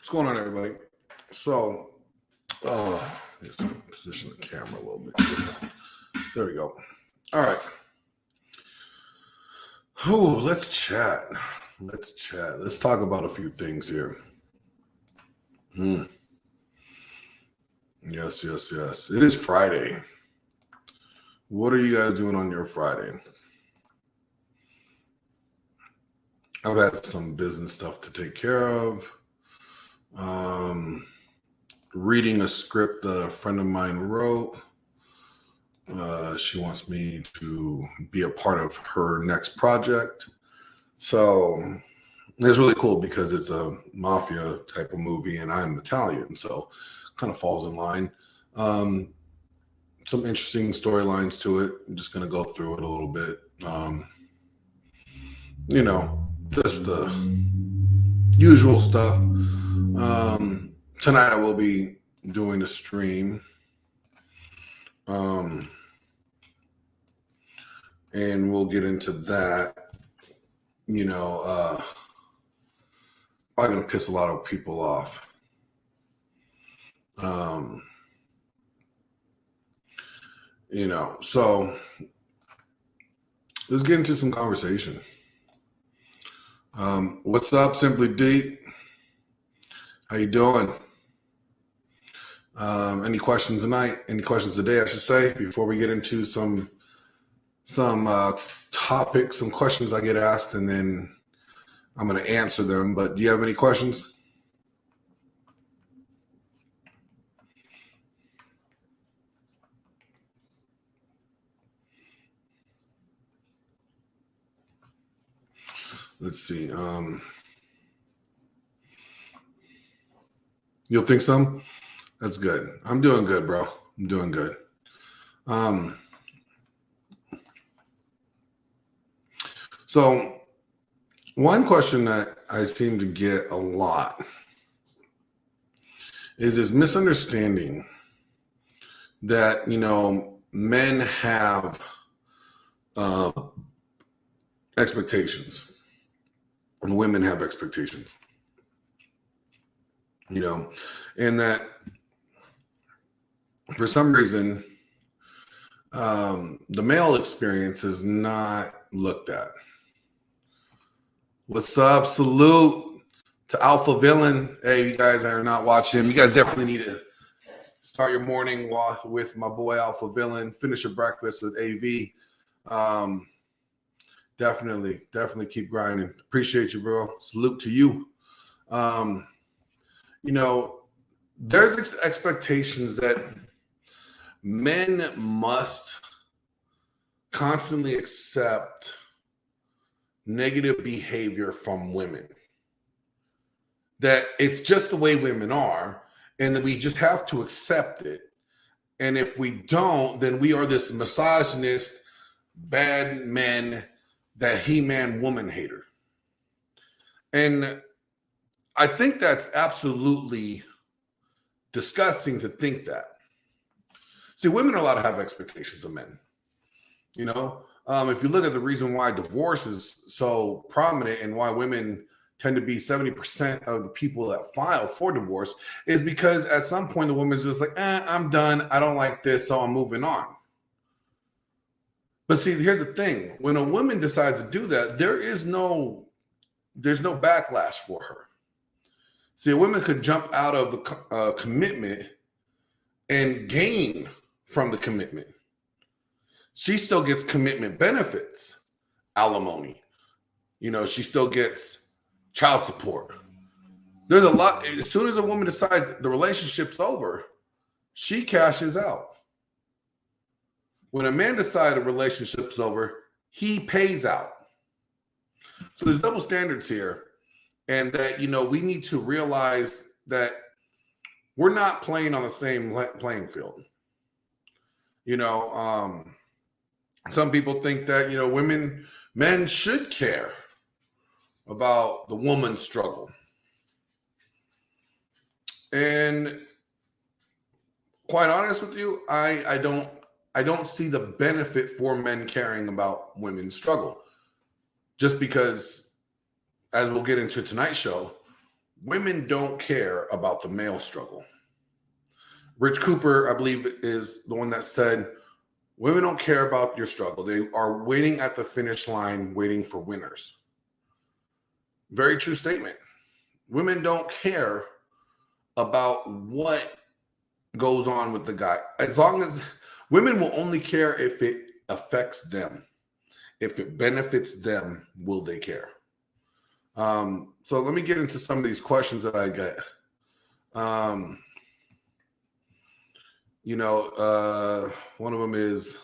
What's going on, everybody? So, let's position the camera a little bit different. There we go. All right. Ooh, let's chat. Let's talk about a few things here. Yes. It is Friday. What are you guys doing on your Friday? I've had some business stuff to take care of. Reading a script that a friend of mine wrote. She wants me to be a part of her next project. So it's really cool because it's a mafia type of movie and I'm Italian. So kind of falls in line. Some interesting storylines to it. I'm just going to go through it a little bit. Just the usual stuff. Tonight I will be doing a stream. And we'll get into that. Probably going to piss a lot of people off. So let's get into some conversation. What's up, Simply Deep? How you doing? Any questions tonight? Any questions today, I should say, before we get into some topics, some questions I get asked, and then I'm going to answer them. But do you have any questions? Let's see. You'll think some? That's good. I'm doing good, bro. I'm doing good. So one question that I seem to get a lot is this misunderstanding that, men have expectations and women have expectations, and that for some reason, the male experience is not looked at. What's up? Salute to Alpha Villain. Hey, you guys are not watching him. You guys definitely need to start your morning walk with my boy Alpha Villain. Finish your breakfast with AV. Definitely keep grinding. Appreciate you, bro. Salute to you. There's expectations that men must constantly accept negative behavior from women. That it's just the way women are, and that we just have to accept it. And if we don't, then we are this misogynist, bad men, that he-man woman hater. And I think that's absolutely disgusting to think that. See, women are allowed to have expectations of men. If you look at the reason why divorce is so prominent and why women tend to be 70% of the people that file for divorce is because at some point the woman's just like, I'm done. I don't like this, so I'm moving on. But see, here's the thing. When a woman decides to do that, there's no backlash for her. See, a woman could jump out of a commitment and gain from the commitment. She still gets commitment benefits, alimony. She still gets child support. There's a lot. As soon as a woman decides the relationship's over, she cashes out. When a man decides a relationship's over, he pays out. So there's double standards here. And that, we need to realize that we're not playing on the same playing field. Some people think that, men should care about the woman's struggle. And quite honest with you, I don't see the benefit for men caring about women's struggle. Just because, as we'll get into tonight's show, women don't care about the male struggle. Rich Cooper, I believe, is the one that said, women don't care about your struggle. They are waiting at the finish line, waiting for winners. Very true statement. Women don't care about what goes on with the guy. As long as women will only care if it affects them. If it benefits them, will they care? So let me get into some of these questions that I get. One of them is,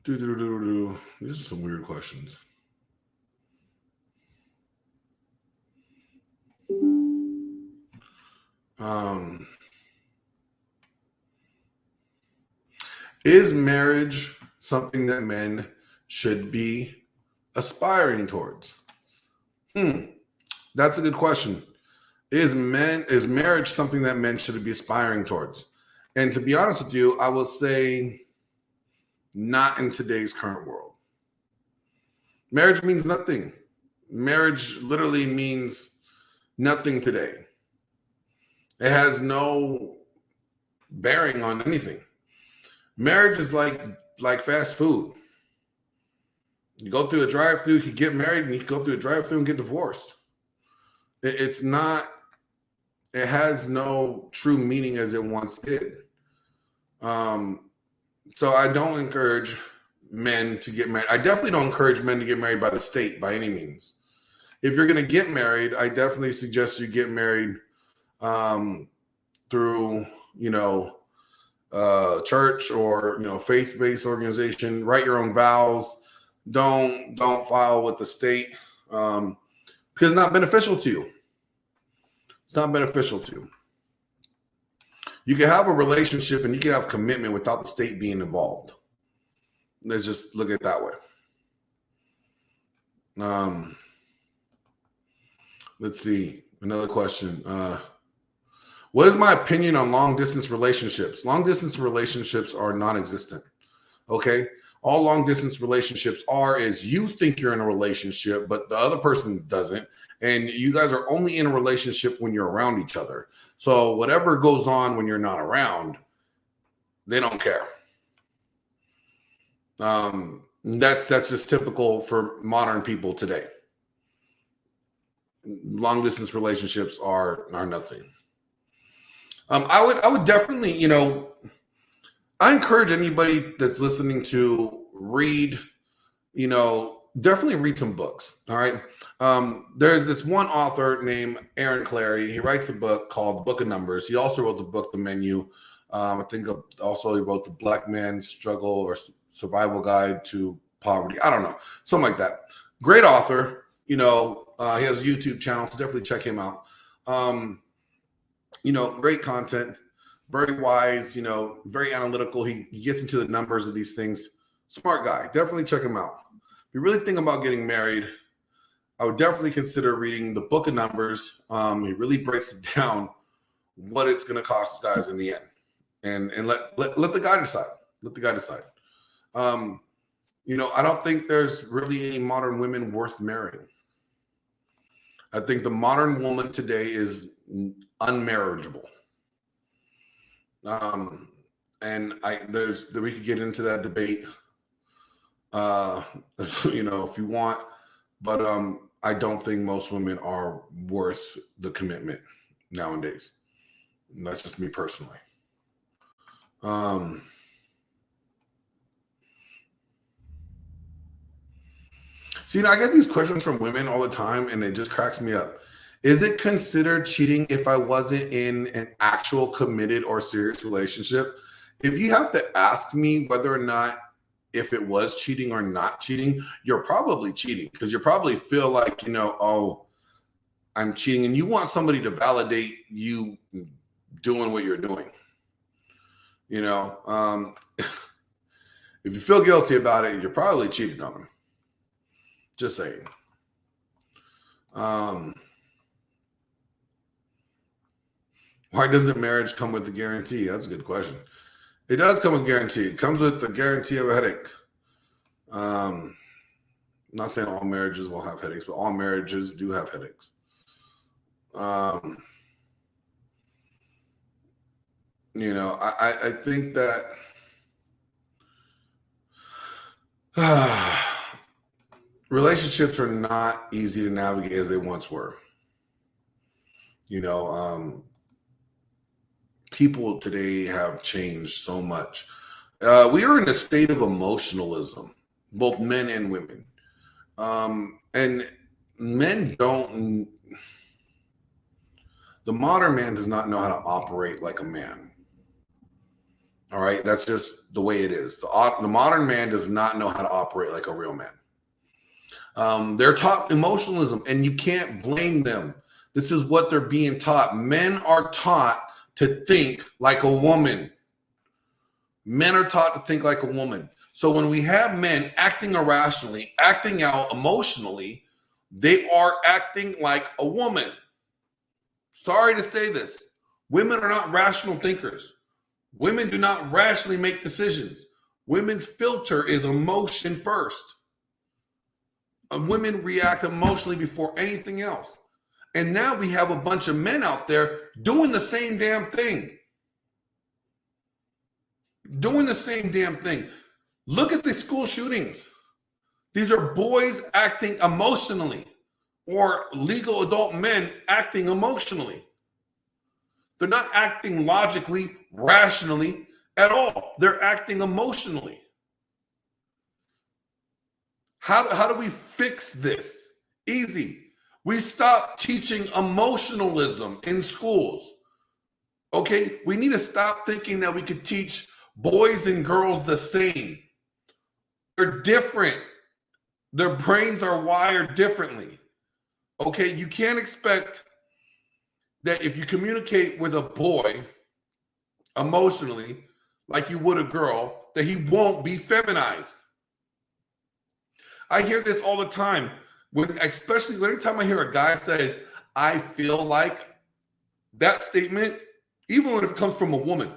these are some weird questions. Is marriage something that men should be aspiring towards? That's a good question. Is marriage something that men should be aspiring towards? And to be honest with you, I will say not in today's current world. Marriage means nothing. Marriage literally means nothing today. It has no bearing on anything. Marriage is like fast food. You go through a drive-through, you get married, and you go through a drive-through and get divorced. It has no true meaning as it once did. So I don't encourage men to get married. I definitely don't encourage men to get married by the state by any means. If you're going to get married, I definitely suggest you get married through, church or, faith-based organization. Write your own vows. Don't file with the state because it's not beneficial to you. It's not beneficial to you. You can have a relationship and you can have commitment without the state being involved. Let's just look at it that way. Let's see. Another question. What is my opinion on long distance relationships? Long distance relationships are non-existent. Okay. All long distance relationships is you think you're in a relationship, but the other person doesn't. And you guys are only in a relationship when you're around each other. So whatever goes on when you're not around, they don't care. That's just typical for modern people today. Long distance relationships are nothing. I would definitely, I encourage anybody that's listening to read, definitely read some books. All right. There's this one author named Aaron Clarey. He writes a book called The Book of Numbers. He also wrote the book, The Menu. I think also he wrote The Black Man's Struggle or Survival Guide to Poverty. I don't know. Something like that. Great author. He has a YouTube channel, so definitely check him out. Great content, very wise, very analytical. He gets into the numbers of these things. Smart guy. Definitely check him out. If you really think about getting married, I would definitely consider reading The Book of Numbers. He really breaks it down what it's going to cost guys in the end. And let the guy decide. Let the guy decide. I don't think there's really any modern women worth marrying. I think the modern woman today is unmarriageable. And we could get into that debate, if you want, but I don't think most women are worth the commitment nowadays. And that's just me personally. I get these questions from women all the time, and it just cracks me up. Is it considered cheating if I wasn't in an actual committed or serious relationship? If you have to ask me whether or not if it was cheating or not cheating, you're probably cheating because you probably feel like, oh, I'm cheating, and you want somebody to validate you doing what you're doing. If you feel guilty about it, you're probably cheating on them. Just saying. Why doesn't marriage come with a guarantee? That's a good question. It does come with guarantee. It comes with the guarantee of a headache. I'm not saying all marriages will have headaches, but all marriages do have headaches. I think that relationships are not easy to navigate as they once were. People today have changed so much. We are in a state of emotionalism, both men and women. And men don't, the modern man does not know how to operate like a man. All right. That's just the way it is. The modern man does not know how to operate like a real man. They're taught emotionalism, and you can't blame them. This is what they're being taught. Men are taught to think like a woman. Men are taught to think like a woman. So when we have men acting irrationally, acting out emotionally, they are acting like a woman. Sorry to say this. Women are not rational thinkers. Women do not rationally make decisions. Women's filter is emotion first. Women react emotionally before anything else. And now we have a bunch of men out there doing the same damn thing. Doing the same damn thing. Look at the school shootings. These are boys acting emotionally, or legal adult men acting emotionally. They're not acting logically, rationally at all. They're acting emotionally. How do we fix this? Easy. We stop teaching emotionalism in schools. Okay? We need to stop thinking that we could teach boys and girls the same. They're different. Their brains are wired differently. Okay? You can't expect that if you communicate with a boy emotionally like you would a girl, that he won't be feminized. I hear this all the time, especially every time I hear a guy says, I feel like, that statement, even when it comes from a woman,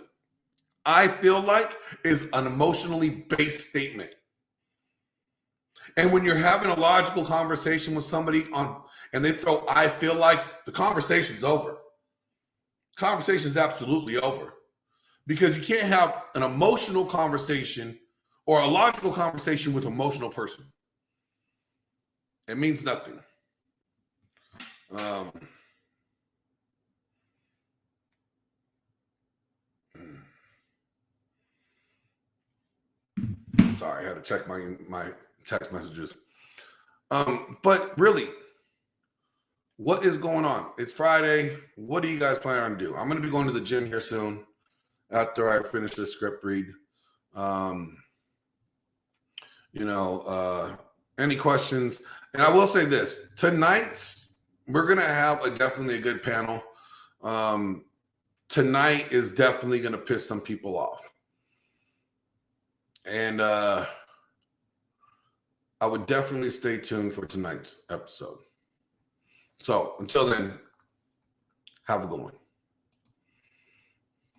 I feel like is an emotionally based statement. And when you're having a logical conversation with somebody and they throw I feel like, the conversation's over. Conversation is absolutely over. Because you can't have an emotional conversation or a logical conversation with an emotional person. It means nothing. Sorry, I had to check my text messages. But really, what is going on? It's Friday. What do you guys plan on to do? I'm going to be going to the gym here soon after I finish this script read. Any questions? And I will say this, we're going to have definitely a good panel. Tonight is definitely going to piss some people off. And I would definitely stay tuned for tonight's episode. So until then, have a good one.